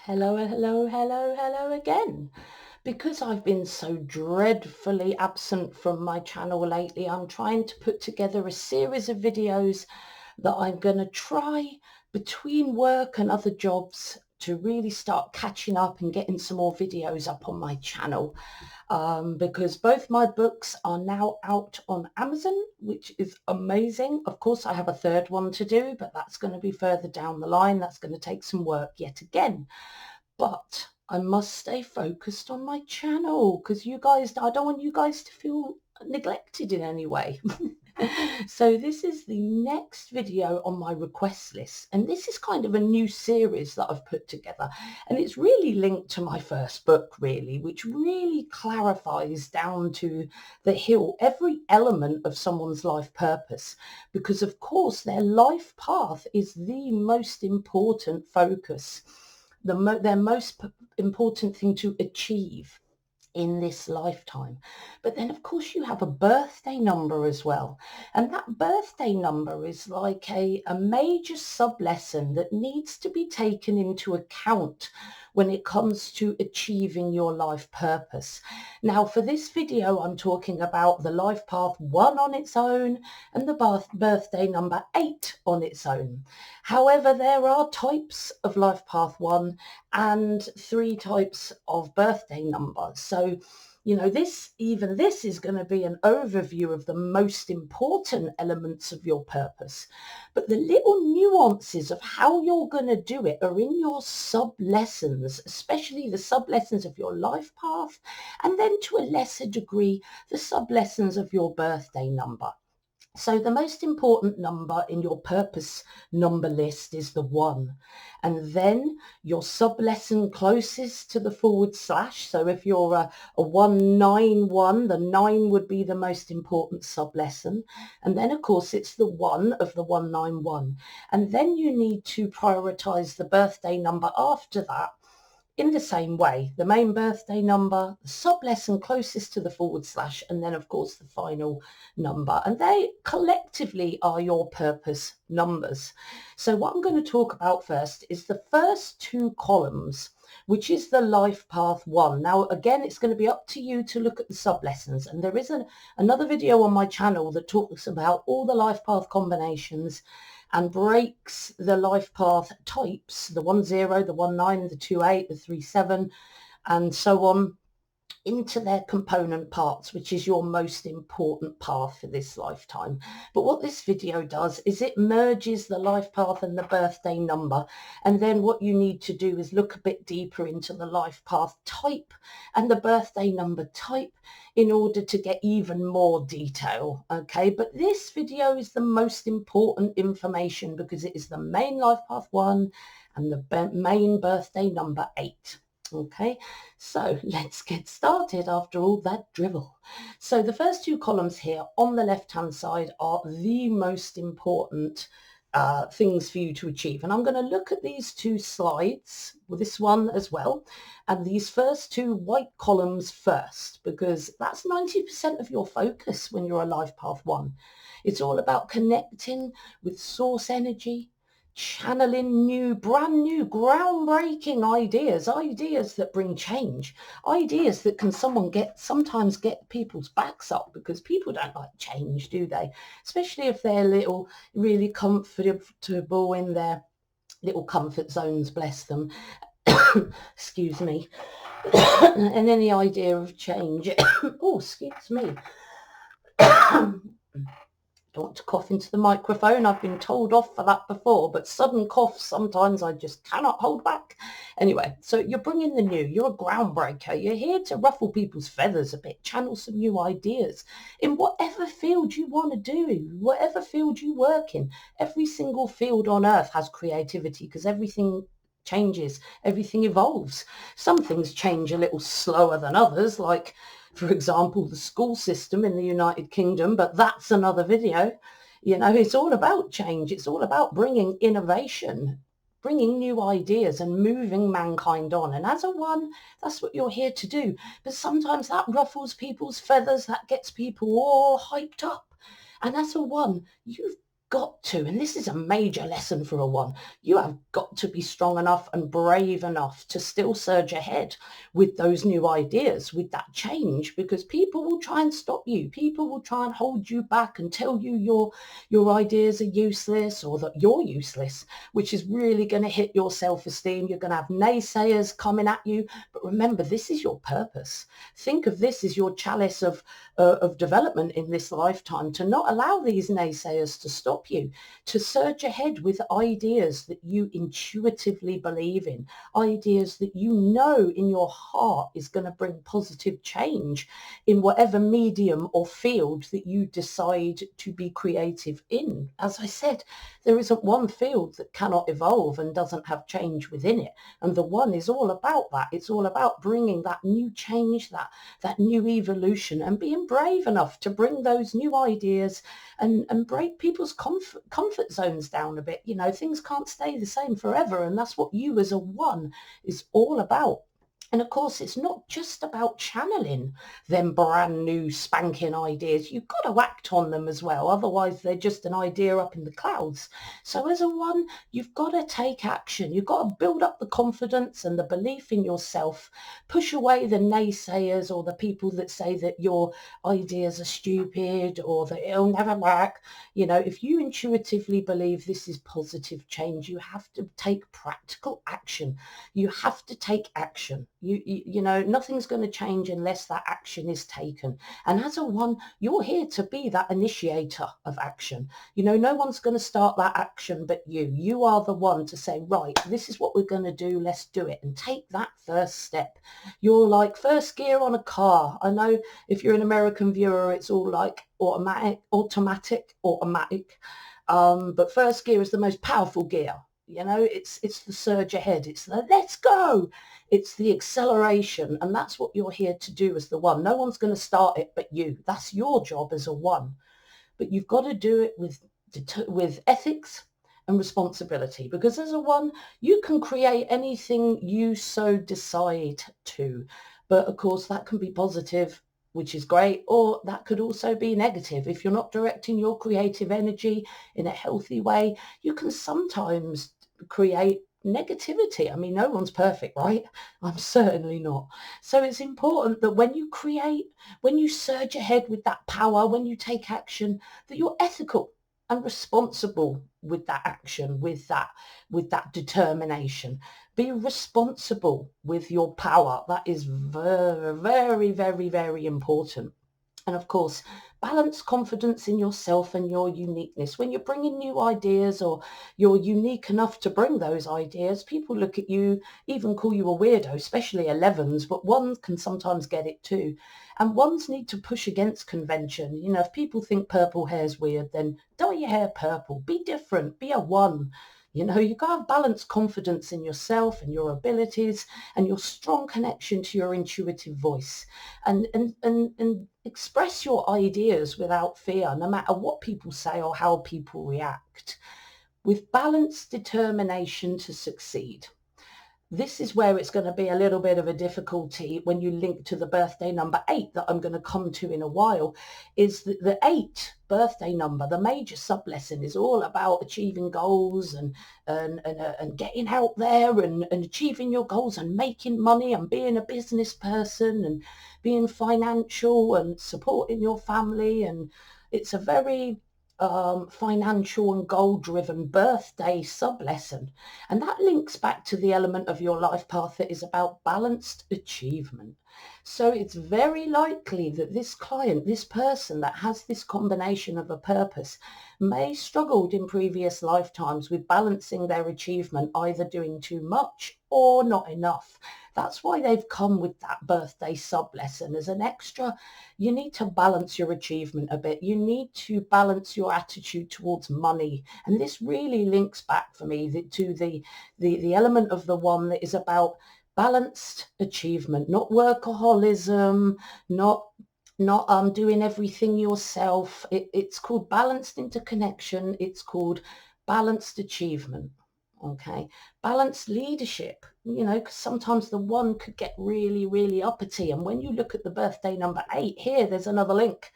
Hello, hello, hello, hello again. Because I've been so dreadfully absent from my channel lately, I'm trying to put together a series of videos that I'm going to try between work and other jobs to really start catching up and getting some more videos up on my channel. Because both my books are now out on Amazon, which is amazing. Of course, I have a third one to do, but that's going to be further down the line. That's going to take some work yet again. But I must stay focused on my channel because I don't want you guys to feel neglected in any way. So this is the next video on my request list, and this is kind of a new series that I've put together, and it's really linked to my first book, really, which really clarifies down to the hill every element of someone's life purpose, because of course their life path is the most important focus, their most important thing to achieve in this lifetime. But then of course you have a birthday number as well, and that birthday number is like a major sub lesson that needs to be taken into account when it comes to achieving your life purpose. Now for this video I'm talking about the life path 1 on its own and the birthday number 8 on its own. However, there are types of life path 1 and 3 types of birthday numbers. So, this is going to be an overview of the most important elements of your purpose. But the little nuances of how you're going to do it are in your sub-lessons, especially the sub-lessons of your life path, and then to a lesser degree, the sub-lessons of your birthday number. So the most important number in your purpose number list is the 1. And then your sub-lesson closest to the /. So if you're a 191, the 9 would be the most important sub-lesson. And then, of course, it's the 1 of the 191. And then you need to prioritize the birthday number after that in the same way, the main birthday number, the sub-lesson closest to the /, and then of course the final number. And they collectively are your purpose numbers. So what I'm going to talk about first is the first 2 columns, which is the life path 1. Now, again, it's going to be up to you to look at the sub-lessons. And there is another video on my channel that talks about all the life path combinations and breaks the life path types, the 1-0, the 1-9, the 2-8, the 3-7, and so on, into their component parts, which is your most important path for this lifetime. But what this video does is it merges the life path and the birthday number, and then what you need to do is look a bit deeper into the life path type and the birthday number type in order to get even more detail. Okay, but this video is the most important information because it is the main life path 1 and the main birthday number 8. Okay, so let's get started after all that drivel. So the first 2 columns here on the left-hand side are the most important things for you to achieve. And I'm going to look at these 2 slides, with this one as well, and these first 2 white columns first, because that's 90% of your focus when you're a life path 1. It's all about connecting with source energy, channeling brand new, groundbreaking ideas that bring change, ideas that can sometimes get people's backs up, because people don't like change, do they? Especially if they're really comfortable in their little comfort zones, bless them. Excuse me. And any idea of change. Oh, excuse me. Don't want to cough into the microphone. I've been told off for that before, but sudden coughs, sometimes I just cannot hold back. Anyway, so you're bringing the new. You're a groundbreaker. You're here to ruffle people's feathers a bit, channel some new ideas in whatever field you want to do, whatever field you work in. Every single field on earth has creativity because everything changes, everything evolves. Some things change a little slower than others, like, for example, the school system in the United Kingdom, but that's another video. It's all about change. It's all about bringing innovation, bringing new ideas and moving mankind on. And as a 1, that's what you're here to do. But sometimes that ruffles people's feathers, that gets people all hyped up. And as a 1, you've got to, and this is a major lesson for a one, you have got to be strong enough and brave enough to still surge ahead with those new ideas, with that change, because people will try and stop you. People will try and hold you back and tell you your ideas are useless or that you're useless, which is really going to hit your self-esteem. You're going to have naysayers coming at you. But remember, this is your purpose. Think of this as your chalice of development in this lifetime, to not allow these naysayers to stop you, to surge ahead with ideas that you intuitively believe in, ideas that you know in your heart is going to bring positive change in whatever medium or field that you decide to be creative in. As I said, there isn't one field that cannot evolve and doesn't have change within it. And the one is all about that. It's all about bringing that new change, that new evolution, and being brave enough to bring those new ideas and break people's comfort zones down a bit. You know, things can't stay the same forever, and that's what you as a one is all about. And of course, it's not just about channeling them brand new spanking ideas. You've got to act on them as well. Otherwise, they're just an idea up in the clouds. So as a one, you've got to take action. You've got to build up the confidence and the belief in yourself. Push away the naysayers or the people that say that your ideas are stupid or that it'll never work. You know, if you intuitively believe this is positive change, you have to take practical action. You have to take action. You know, nothing's going to change unless that action is taken. And as a one, you're here to be that initiator of action. You know, no one's going to start that action but you. You are the one to say, right, this is what we're going to do. Let's do it. And take that first step. You're like first gear on a car. I know if you're an American viewer, it's all like automatic. But first gear is the most powerful gear. You know, it's the surge ahead. It's the let's go. It's the acceleration. And that's what you're here to do as the one. No one's going to start it but you. That's your job as a one. But you've got to do it with ethics and responsibility, because as a one, you can create anything you so decide to. But of course, that can be positive, which is great, or that could also be negative. If you're not directing your creative energy in a healthy way, you can sometimes create negativity. I mean, no one's perfect, right? I'm certainly not. So it's important that when you create, when you surge ahead with that power, when you take action, that you're ethical and responsible with that action, with that determination. Be responsible with your power. That is very, very, very, very important. And of course, balance confidence in yourself and your uniqueness. When you're bringing new ideas or you're unique enough to bring those ideas, people look at you, even call you a weirdo, especially 11s, but ones can sometimes get it too. And ones need to push against convention. You know, if people think purple hair's weird, then dye your hair purple. Be different. Be a one. You know, you've got to have balanced confidence in yourself and your abilities and your strong connection to your intuitive voice. And express your ideas without fear, no matter what people say or how people react, with balanced determination to succeed. This is where it's going to be a little bit of a difficulty when you link to the birthday number 8 that I'm going to come to in a while, is that the 8 birthday number, the major sub-lesson, is all about achieving goals and getting out there and achieving your goals and making money and being a business person and being financial and supporting your family. And it's a very financial and goal-driven birthday sub-lesson. And that links back to the element of your life path that is about balanced achievement. So it's very likely that this client, this person that has this combination of a purpose, may struggled in previous lifetimes with balancing their achievement, either doing too much or not enough. That's why they've come with that birthday sub-lesson as an extra. You need to balance your achievement a bit. You need to balance your attitude towards money. And this really links back for me to the element of the one that is about balanced achievement, not workaholism, not doing everything yourself. It's called balanced interconnection. It's called balanced achievement. Okay, balanced leadership. You know, because sometimes the one could get really, really uppity. And when you look at the birthday number 8 here, there's another link,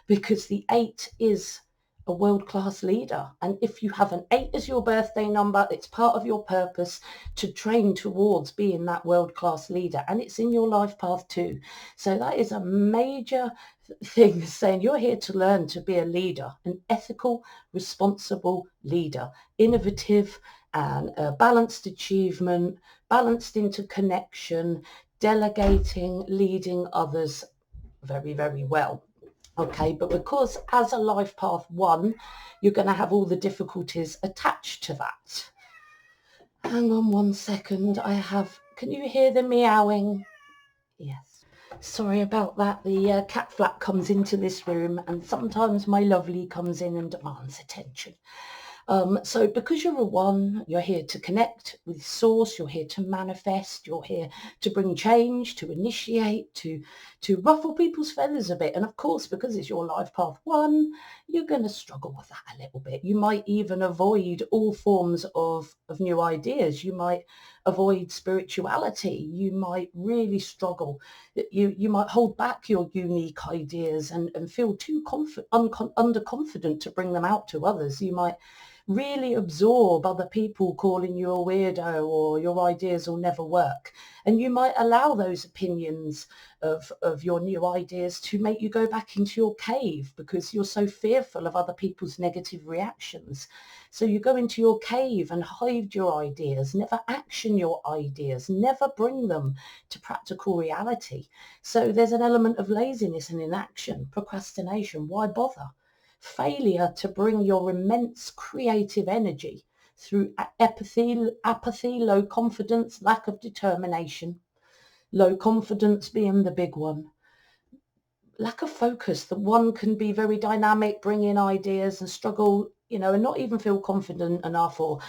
because the 8 is a world-class leader. And if you have an 8 as your birthday number, it's part of your purpose to train towards being that world-class leader, and it's in your life path too. So that is a major thing, saying you're here to learn to be a leader, an ethical, responsible leader, innovative and balanced achievement, balanced interconnection, delegating, leading others very, very well. Okay, but because as a life path 1, you're going to have all the difficulties attached to that. Hang on 1 second. Can you hear the meowing? Yes. Sorry about that. The cat flap comes into this room, and sometimes my lovely comes in and demands attention. So because you're a 1, you're here to connect with source, you're here to manifest, you're here to bring change, to initiate, to ruffle people's feathers a bit. And of course, because it's your life path 1, you're going to struggle with that a little bit. You might even avoid all forms of new ideas. You might avoid spirituality. You might really struggle. You might hold back your unique ideas and feel too underconfident to bring them out to others. You might really absorb other people calling you a weirdo or your ideas will never work. And you might allow those opinions of your new ideas to make you go back into your cave because you're so fearful of other people's negative reactions. So you go into your cave and hide your ideas, never action your ideas, never bring them to practical reality. So there's an element of laziness and inaction, procrastination. Why bother? Failure to bring your immense creative energy through apathy, low confidence, lack of determination, low confidence being the big one. Lack of focus. The 1 can be very dynamic, bring in ideas and struggle, and not even feel confident enough or,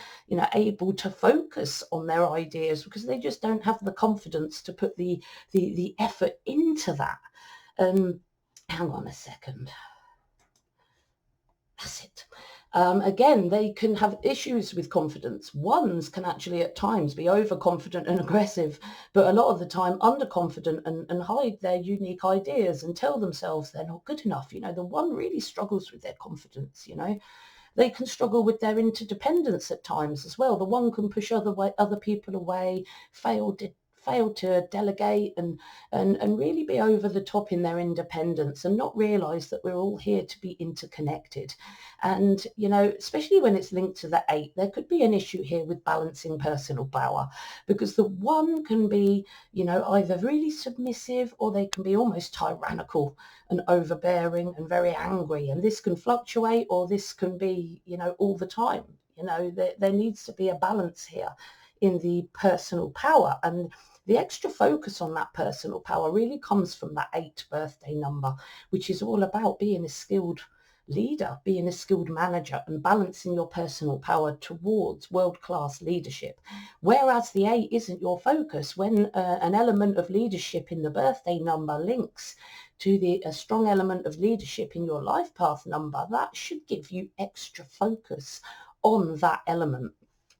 able to focus on their ideas because they just don't have the confidence to put the effort into that. Hang on a second. That's it. Again, they can have issues with confidence. 1s can actually at times be overconfident and aggressive, but a lot of the time underconfident and hide their unique ideas and tell themselves they're not good enough. The 1 really struggles with their confidence, They can struggle with their interdependence at times as well. The 1 can push other people away, fail to delegate and really be over the top in their independence and not realize that we're all here to be interconnected. And, especially when it's linked to the 8, there could be an issue here with balancing personal power because the 1 can be, either really submissive or they can be almost tyrannical and overbearing and very angry. And this can fluctuate or this can be, all the time. There needs to be a balance here in the personal power, and the extra focus on that personal power really comes from that 8 birthday number, which is all about being a skilled leader, being a skilled manager and balancing your personal power towards world-class leadership. Whereas the 8 isn't your focus, when an element of leadership in the birthday number links to a strong element of leadership in your life path number, that should give you extra focus on that element.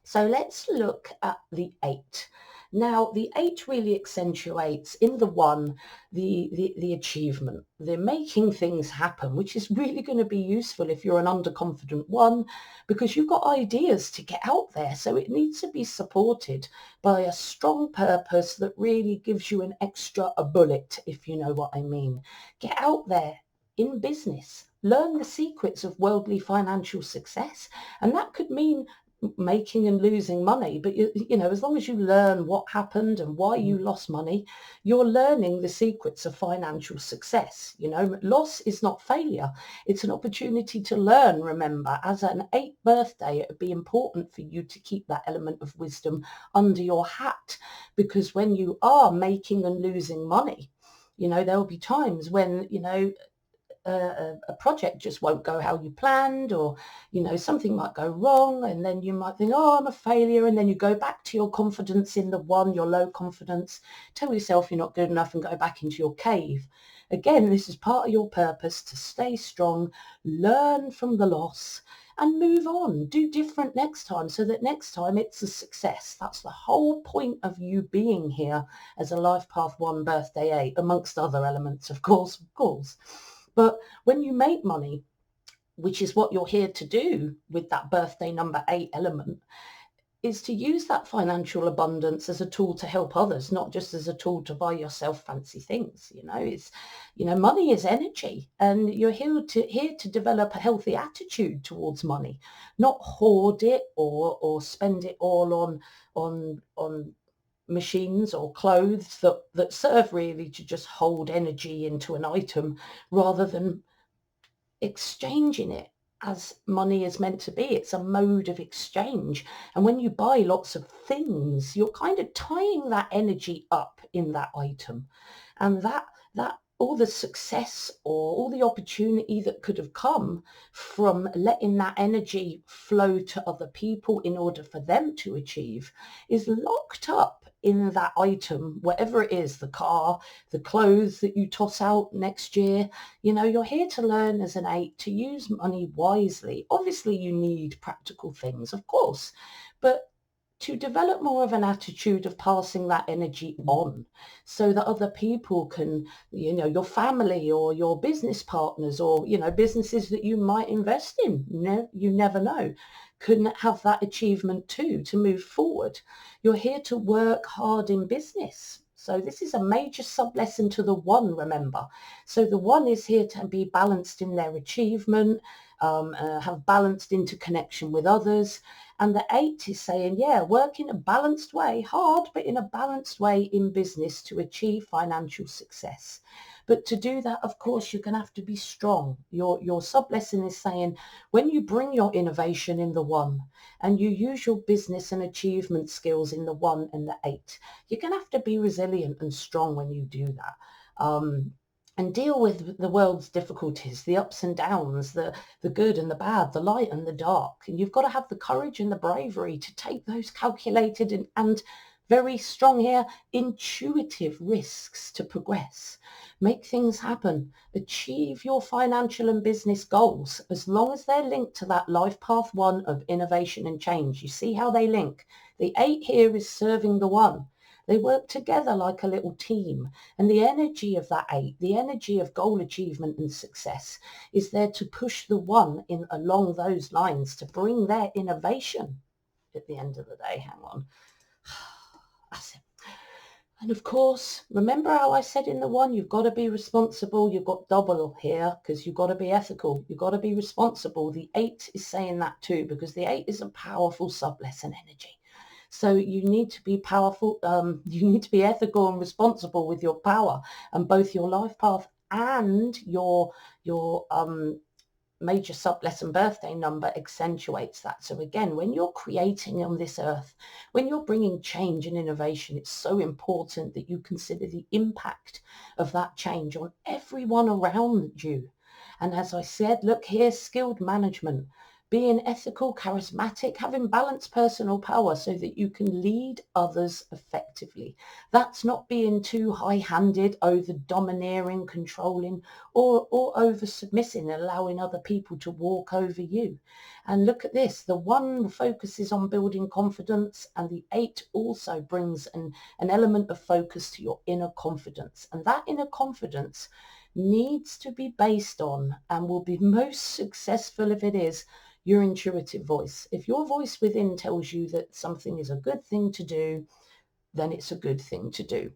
So let's look at the 8. Now, the 8 really accentuates in the 1 the achievement, the making things happen, which is really going to be useful if you're an underconfident 1 because you've got ideas to get out there. So it needs to be supported by a strong purpose that really gives you an extra bullet, if you know what I mean. Get out there in business. Learn the secrets of worldly financial success. And that could mean making and losing money, but as long as you learn what happened and why you lost money, you're learning the secrets of financial success. Loss is not failure, it's an opportunity to learn. Remember, as an 8th birthday, it would be important for you to keep that element of wisdom under your hat, because when you are making and losing money, there'll be times when a project just won't go how you planned, or something might go wrong, and then you might think, oh, I'm a failure, and then you go back to your confidence in the 1, your low confidence, tell yourself you're not good enough and go back into your cave. Again, this is part of your purpose, to stay strong, learn from the loss and move on, do different next time, so that next time it's a success. That's the whole point of you being here as a life path 1 birthday 8, amongst other elements, of course. But when you make money, which is what you're here to do with that birthday number 8 element, is to use that financial abundance as a tool to help others, not just as a tool to buy yourself fancy things. Money is energy, and you're here to develop a healthy attitude towards money, not hoard it or spend it all on machines or clothes that serve really to just hold energy into an item, rather than exchanging it as money is meant to be. It's a mode of exchange. And when you buy lots of things, you're kind of tying that energy up in that item. And that all the success or all the opportunity that could have come from letting that energy flow to other people in order for them to achieve is locked up in that item, whatever it is, the car, the clothes that you toss out next year. You're here to learn as an 8 to use money wisely. Obviously, you need practical things, of course, but to develop more of an attitude of passing that energy on so that other people can, your family or your business partners or, businesses that you might invest in, you never know, can have that achievement too, to move forward. You're here to work hard in business. So this is a major sub-lesson to the 1, remember. So the 1 is here to be balanced in their achievement, have balanced interconnection with others. And the 8 is saying, work in a balanced way, hard, but in a balanced way in business to achieve financial success. But to do that, of course, you're going to have to be strong. Your sub-lesson is saying, when you bring your innovation in the 1 and you use your business and achievement skills in the 1 and the 8, you're going to have to be resilient and strong when you do that. And deal with the world's difficulties, the ups and downs, the good and the bad, the light and the dark. And you've got to have the courage and the bravery to take those calculated and very strong here, intuitive risks to progress. Make things happen. Achieve your financial and business goals, as long as they're linked to that life path 1 of innovation and change. You see how they link? The 8 here is serving the 1. They work together like a little team. And the energy of that 8, the energy of goal achievement and success, is there to push the 1 in along those lines, to bring their innovation at the end of the day. Hang on. That's it. And of course, remember how I said in the 1, you've got to be responsible. You've got double here because you've got to be ethical. You've got to be responsible. The 8 is saying that too, because the 8 is a powerful sub-lesson energy. So you need to be powerful. You need to be ethical and responsible with your power, and both your life path and your major sub-lesson birthday number accentuates that. So again, when you're creating on this earth, when you're bringing change and innovation, it's so important that you consider the impact of that change on everyone around you. And as I said, look here, skilled management, being ethical, charismatic, having balanced personal power so that you can lead others effectively. That's not being too high-handed, over domineering, controlling, or over submissing, allowing other people to walk over you. And look at this, the 1 focuses on building confidence, and the 8 also brings an element of focus to your inner confidence. And that inner confidence needs to be based on, and will be most successful if it is, your intuitive voice. If your voice within tells you that something is a good thing to do, then it's a good thing to do.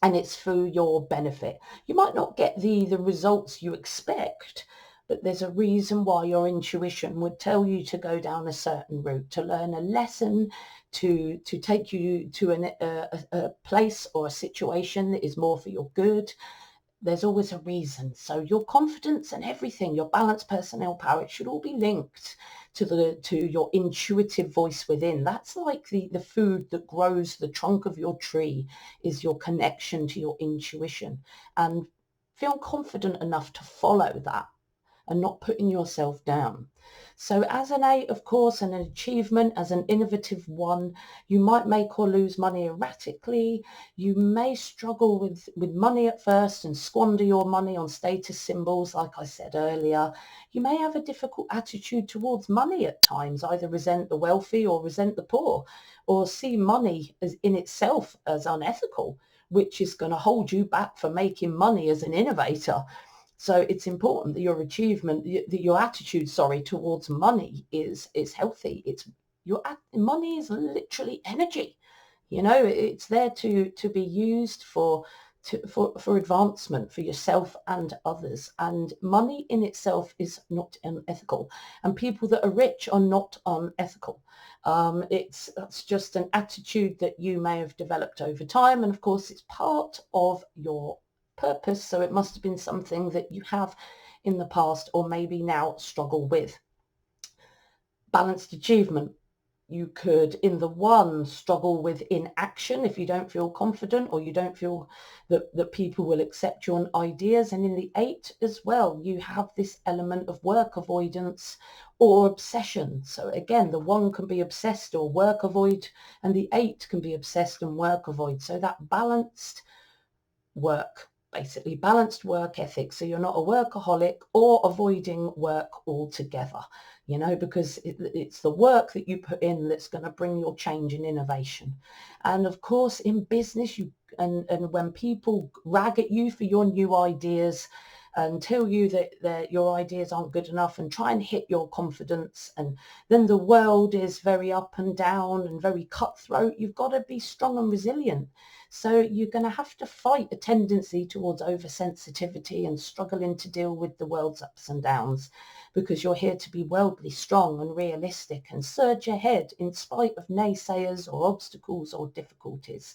And it's for your benefit. You might not get the results you expect, but there's a reason why your intuition would tell you to go down a certain route, to learn a lesson, to take you to a place or a situation that is more for your good. There's always a reason. So your confidence and everything, your balanced personnel power, it should all be linked to your intuitive voice within. That's like the food that grows the trunk of your tree, is your connection to your intuition, and feel confident enough to follow that and not putting yourself down. So as an 8, of course, and an achievement, as an innovative 1, you might make or lose money erratically. You may struggle with money at first and squander your money on status symbols, like I said earlier. You may have a difficult attitude towards money at times, either resent the wealthy or resent the poor, or see money as in itself as unethical, which is going to hold you back from making money as an innovator. So it's important that your that your attitude, towards money is healthy. Money is literally energy. It's there to be used for advancement for yourself and others. And money in itself is not unethical. And people that are rich are not unethical. That's just an attitude that you may have developed over time. And of course, it's part of your purpose. So it must have been something that you have in the past or maybe now struggle with. Balanced achievement. You could, in the 1, struggle with inaction if you don't feel confident or you don't feel that people will accept your ideas. And in the 8 as well, you have this element of work avoidance or obsession. So again, the 1 can be obsessed or work avoid, and the 8 can be obsessed and work avoid. So that balanced work, basically balanced work ethic. So you're not a workaholic or avoiding work altogether, because it's the work that you put in that's going to bring your change and innovation. And of course, in business, and when people rag at you for your new ideas and tell you that your ideas aren't good enough and try and hit your confidence, and then the world is very up and down and very cutthroat, you've got to be strong and resilient. So you're going to have to fight a tendency towards oversensitivity and struggling to deal with the world's ups and downs, because you're here to be worldly strong and realistic and surge ahead in spite of naysayers or obstacles or difficulties.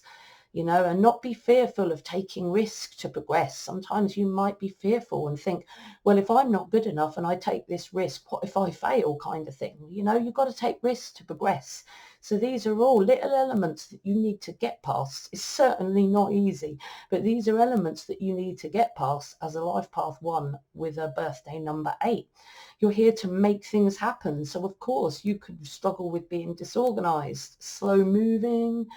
And not be fearful of taking risk to progress. Sometimes you might be fearful and think, well, if I'm not good enough and I take this risk, what if I fail, kind of thing. You've got to take risks to progress. So these are all little elements that you need to get past. It's certainly not easy, but these are elements that you need to get past as a life path 1 with a birthday number 8. You're here to make things happen. So of course you could struggle with being disorganized, slow moving,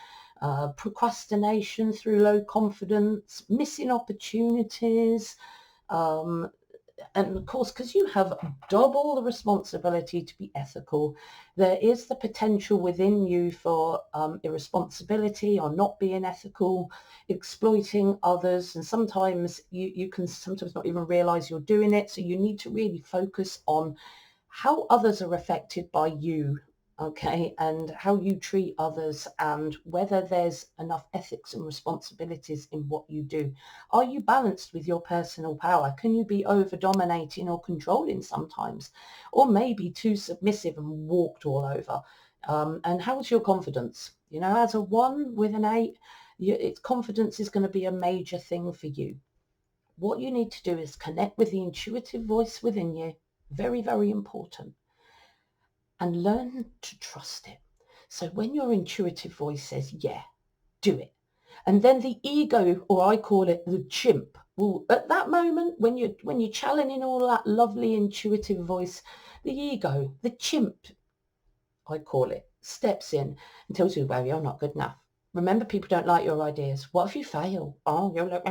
procrastination through low confidence, missing opportunities, and of course, because you have double the responsibility to be ethical, there is the potential within you for irresponsibility or not being ethical, exploiting others, and sometimes you can sometimes not even realize you're doing it. So you need to really focus on how others are affected by you, okay, and how you treat others, and whether there's enough ethics and responsibilities in what you do. Are you balanced with your personal power? Can you be over dominating or controlling sometimes, or maybe too submissive and walked all over? And how's your confidence? As a 1 with an 8, its confidence is going to be a major thing for you. What you need to do is connect with the intuitive voice within you. Very, very important. And learn to trust it. So when your intuitive voice says, yeah, do it. And then the ego, or I call it the chimp, will at that moment, when you're channeling all that lovely intuitive voice, the ego, the chimp, I call it, steps in and tells you, well, you're not good enough. Remember, people don't like your ideas. What if you fail? Oh, you're like,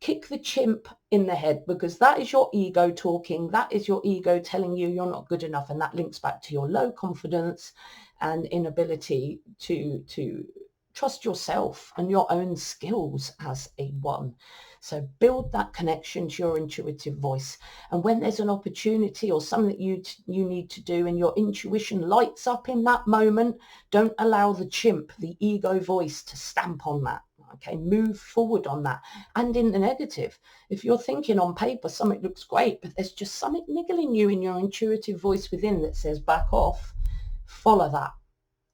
kick the chimp in the head, because that is your ego talking. That is your ego telling you you're not good enough. And that links back to your low confidence and inability to trust yourself and your own skills as a 1. So build that connection to your intuitive voice. And when there's an opportunity or something that you need to do and your intuition lights up in that moment, don't allow the chimp, the ego voice, to stamp on that. Okay, move forward on that. And in the negative, if you're thinking on paper something looks great, but there's just something niggling you in your intuitive voice within that says back off, follow that.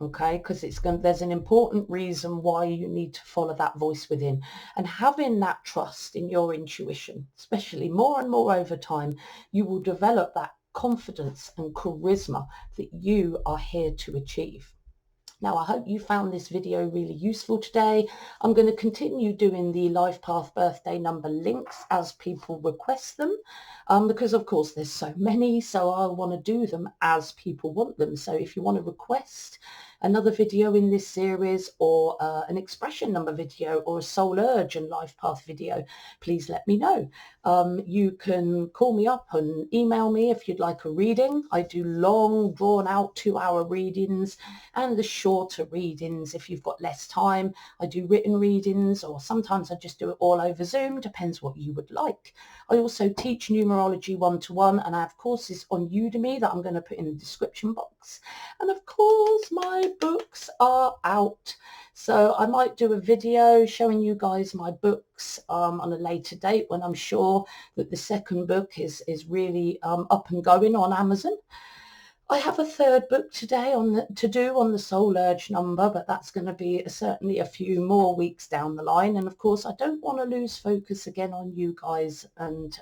Okay, because there's an important reason why you need to follow that voice within. And having that trust in your intuition, especially more and more over time, you will develop that confidence and charisma that you are here to achieve. Now, I hope you found this video really useful today. I'm going to continue doing the Life Path birthday number links as people request them, because of course there's so many, so I want to do them as people want them. So if you want to request another video in this series, or an expression number video, or a soul urge and life path video, please let me know. You can call me up and email me if you'd like a reading. I do long, drawn out 2-hour readings, and the shorter readings if you've got less time. I do written readings, or sometimes I just do it all over Zoom, depends what you would like. I also teach numerology 1-to-1, and I have courses on Udemy that I'm going to put in the description box. And of course my books are out, so I might do a video showing you guys my books on a later date, when I'm sure that the second book is really up and going on Amazon. I have a third book today to do on the soul urge number, but that's going to be certainly a few more weeks down the line. And of course, I don't want to lose focus again on you guys and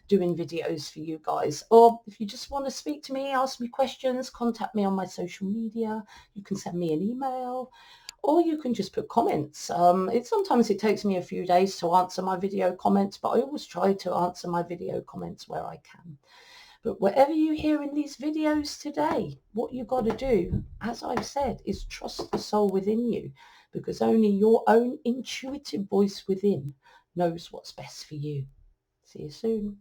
doing videos for you guys. Or if you just want to speak to me, ask me questions, contact me on my social media. You can send me an email, or you can just put comments. Sometimes it takes me a few days to answer my video comments, but I always try to answer my video comments where I can. But whatever you hear in these videos today, what you've got to do, as I've said, is trust the soul within you, because only your own intuitive voice within knows what's best for you. See you soon.